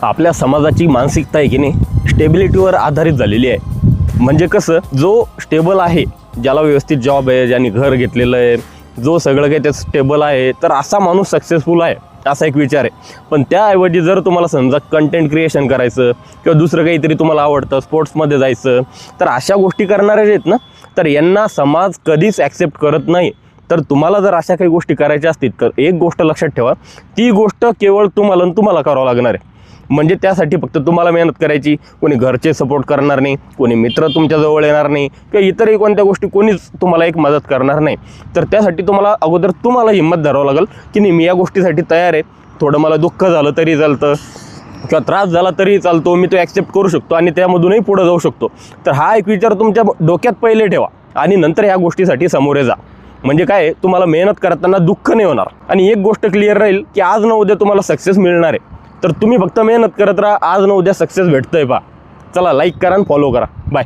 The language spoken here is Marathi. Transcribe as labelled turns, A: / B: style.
A: आपल्या समाजाची मानसिकता आहे की नाही स्टेबिलिटीवर आधारित झालेली आहे. म्हणजे कसं, जो स्टेबल आहे, ज्याला व्यवस्थित जॉब आहे, ज्याने घर घेतलेलं आहे, जो सगळं काही ते स्टेबल आहे, तर असा माणूस सक्सेसफुल आहे असा एक विचार आहे. पण त्याऐवजी जर तुम्हाला समजा कंटेंट क्रिएशन करायचं किंवा दुसरं काहीतरी तुम्हाला आवडतं, स्पोर्ट्समध्ये जायचं, तर अशा गोष्टी करणारे जे आहेत ना, तर यांना समाज कधीच ॲक्सेप्ट करत नाही. तर तुम्हाला जर अशा काही गोष्टी करायच्या असतील तर एक गोष्ट लक्षात ठेवा, ती गोष्ट केवळ तुम्हाला करावं लागणार आहे. म्हणजे त्यासाठी फक्त तुम्हाला मेहनत करायची, कोणी घरचे सपोर्ट करणार नाही, कोणी मित्र तुमच्याजवळ येणार नाही किंवा इतरही कोणत्या गोष्टी कोणीच तुम्हाला एक मदत करणार नाही. तर त्यासाठी तुम्हाला हिंमत धरावं लागेल की नाही, मी या गोष्टीसाठी तयार आहे. थोडं मला दुःख झालं तरी चालतं किंवा त्रास झाला तरी चालतो, मी तो ॲक्सेप्ट करू शकतो आणि त्यामधूनही पुढे जाऊ शकतो. तर हा एक विचार तुमच्या डोक्यात पहिले ठेवा आणि नंतर ह्या गोष्टीसाठी सामोरे जा. म्हणजे काय, तुम्हाला मेहनत करताना दुःख नाही होणार. आणि एक गोष्ट क्लिअर राहील की आज न उद्या तुम्हाला सक्सेस मिळणार आहे. तर तुम्ही फक्त मेहनत करत राहा, आज न उद्या सक्सेस भेटतंय पहा. चला, लाईक करा आणि फॉलो करा. बाय.